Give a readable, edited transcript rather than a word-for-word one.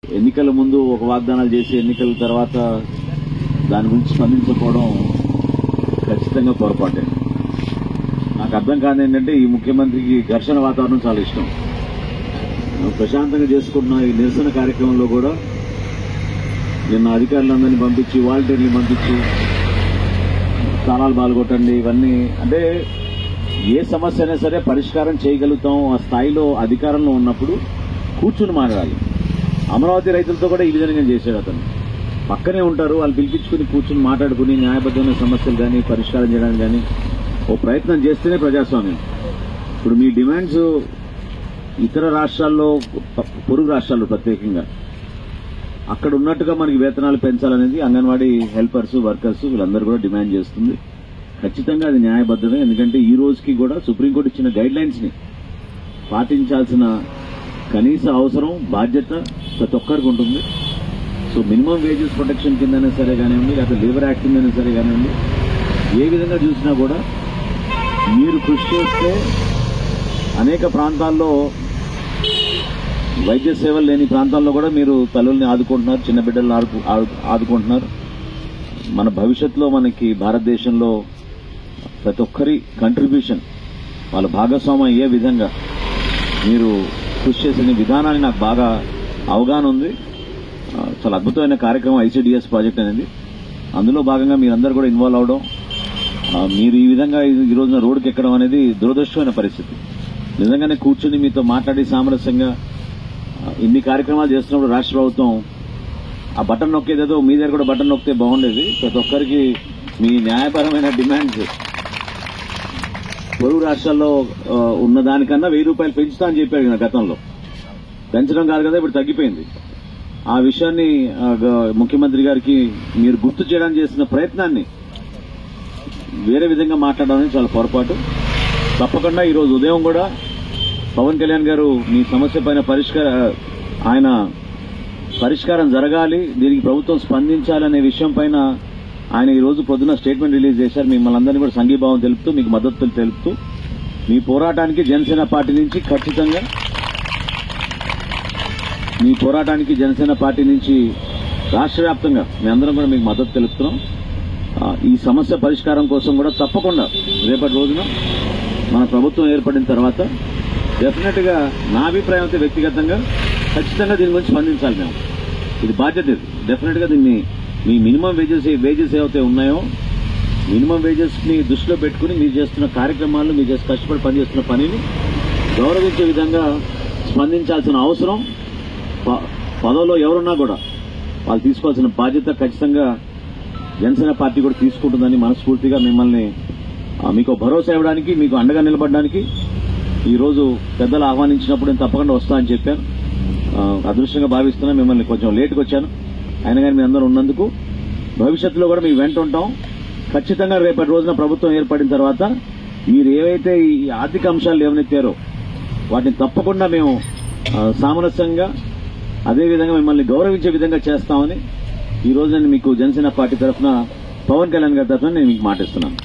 ఎన్నికల ముందు ఒక వాగ్దానాలు చేసి ఎన్నికల తర్వాత దాని గురించి స్పందించకపోవడం ఖచ్చితంగా పొరపాటే. నాకు అర్థం కాదు ఏంటంటే ఈ ముఖ్యమంత్రికి ఘర్షణ వాతావరణం చాలా ఇష్టం. ప్రశాంతంగా చేసుకుంటున్న ఈ నిరసన కార్యక్రమంలో కూడా నిన్న అధికారులందరినీ పంపించి వాలంటీర్లు పంపించి స్థానాలు పాల్గొట్టండి ఇవన్నీ అంటే ఏ సమస్య అయినా సరే పరిష్కారం చేయగలుగుతాం ఆ స్థాయిలో అధికారంలో ఉన్నప్పుడు కూర్చుని మాట్లాడాలి. అమరావతి రైతులతో కూడా ఈ విధంగా చేశాడు అతను. పక్కనే ఉంటారు, వాళ్ళు పిలిపించుకుని కూర్చుని మాట్లాడుకుని న్యాయబద్దమైన సమస్యలు కానీ పరిష్కారం చేయడానికి కానీ ఓ ప్రయత్నం చేస్తేనే ప్రజాస్వామ్యం. ఇప్పుడు మీ డిమాండ్స్ ఇతర రాష్ట్రాల్లో పొరుగు రాష్ట్రాల్లో ప్రత్యేకంగా అక్కడ ఉన్నట్టుగా మనకి వేతనాలు పెంచాలనేది అంగన్వాడీ హెల్పర్స్ వర్కర్స్ వీళ్ళందరూ కూడా డిమాండ్ చేస్తుంది. ఖచ్చితంగా అది న్యాయబద్దమే. ఎందుకంటే ఈ రోజుకి కూడా సుప్రీంకోర్టు ఇచ్చిన గైడ్ లైన్స్ ని పాటించాల్సిన కనీస అవసరం బాధ్యత ప్రతి ఒక్కరికి ఉంటుంది. సో మినిమం వేజెస్ ప్రొటెక్షన్ కిందైనా సరే కానివ్వండి లేకపోతే లేబర్ యాక్ట్ కిందైనా సరే కానివ్వండి ఏ విధంగా చూసినా కూడా మీరు కృషి చేస్తే అనేక ప్రాంతాల్లో వైద్య సేవలు లేని ప్రాంతాల్లో కూడా మీరు తల్లుల్ని ఆదుకుంటున్నారు, చిన్న బిడ్డలను ఆదుకుంటున్నారు. మన భవిష్యత్తులో మనకి భారతదేశంలో ప్రతి ఒక్కరి కంట్రిబ్యూషన్ వాళ్ళ భాగస్వామ్యం అయ్యే విధంగా మీరు కృషి చేసిన విధానాన్ని నాకు బాగా అవగాహన ఉంది. చాలా అద్భుతమైన కార్యక్రమం ఐసీడీఎస్ ప్రాజెక్ట్ అనేది. అందులో భాగంగా మీరందరూ కూడా ఇన్వాల్వ్ అవడం, మీరు ఈ విధంగా ఈ రోజున రోడ్డుకి ఎక్కడం అనేది దురదృష్టమైన పరిస్థితి. నిజంగానే కూర్చుని మీతో మాట్లాడి సామరస్యంగా ఇన్ని కార్యక్రమాలు చేస్తున్నప్పుడు రాష్ట్ర ప్రభుత్వం ఆ బటన్ నొక్కేదేదో మీ దగ్గర కూడా బటన్ నొక్కితే బాగుండేది. ప్రతి ఒక్కరికి మీ న్యాయపరమైన డిమాండ్స్ పొరుగు రాష్ట్రాల్లో ఉన్న దానికన్నా 1000 రూపాయలు పెంచుతా అని చెప్పాడు కదా గతంలో. పెంచడం కాదు కదా, ఇప్పుడు తగ్గిపోయింది. ఆ విషయాన్ని ముఖ్యమంత్రి గారికి మీరు గుర్తు చేయడానికి చేసిన ప్రయత్నాన్ని వేరే విధంగా మాట్లాడడం అనేది చాలా పొరపాటు. తప్పకుండా ఈ రోజు ఉదయం కూడా పవన్ కళ్యాణ్ గారు మీ సమస్య పైన పరిష్కారం జరగాలి, దీనికి ప్రభుత్వం స్పందించాలనే విషయం పైన ఆయన ఈ రోజు పొద్దున స్టేట్మెంట్ రిలీజ్ చేశారు. మిమ్మల్ని అందరినీ కూడా సంఘీభావం తెలుపుతూ మీకు మద్దతు తెలుపుతూ మీ పోరాటానికి జనసేన పార్టీ నుంచి ఖచ్చితంగా రాష్ట్ర వ్యాప్తంగా మేమందరం కూడా మీకు మద్దతు తెలుపుతున్నాం. ఈ సమస్య పరిష్కారం కోసం కూడా తప్పకుండా రేపటి రోజున మన ప్రభుత్వం ఏర్పడిన తర్వాత డెఫినెట్ గా నా అభిప్రాయం అయితే వ్యక్తిగతంగా ఖచ్చితంగా దీని గురించి స్పందించాలి. మేము ఇది బాధ్యత. డెఫినెట్ గా దీన్ని మీ మినిమం వేజెస్ ఏవైతే ఉన్నాయో మినిమం వేజెస్ ని దృష్టిలో పెట్టుకుని మీరు చేస్తున్న కార్యక్రమాలు మీరు కష్టపడి పనిచేస్తున్న పనిని గౌరవించే విధంగా స్పందించాల్సిన అవసరం పదవిలో ఎవరున్నా కూడా వాళ్ళు తీసుకోవాల్సిన బాధ్యత ఖచ్చితంగా జనసేన పార్టీ కూడా తీసుకుంటుందని మనస్ఫూర్తిగా మిమ్మల్ని మీకు భరోసా ఇవ్వడానికి మీకు అండగా నిలబడడానికి ఈ రోజు పెద్దలు ఆహ్వానించినప్పుడు నేను తప్పకుండా వస్తానని చెప్పాను. అదృష్టంగా భావిస్తున్నా. మిమ్మల్ని కొంచెం లేటుకు వచ్చాను, అయినా కానీ మీ అందరూ ఉన్నందుకు భవిష్యత్తులో కూడా మీ వెంట ఉంటాం. ఖచ్చితంగా రేపటి రోజున ప్రభుత్వం ఏర్పడిన తర్వాత మీరు ఏవైతే ఈ ఆర్థిక అంశాలు లేవనెత్తారో వాటిని తప్పకుండా మేము సామరస్యంగా అదేవిధంగా మిమ్మల్ని గౌరవించే విధంగా చేస్తామని ఈ రోజు నేను మీకు జనసేన పార్టీ తరఫున పవన్ కళ్యాణ్ గారి తరఫున నేను మీకు మాటిస్తున్నాను.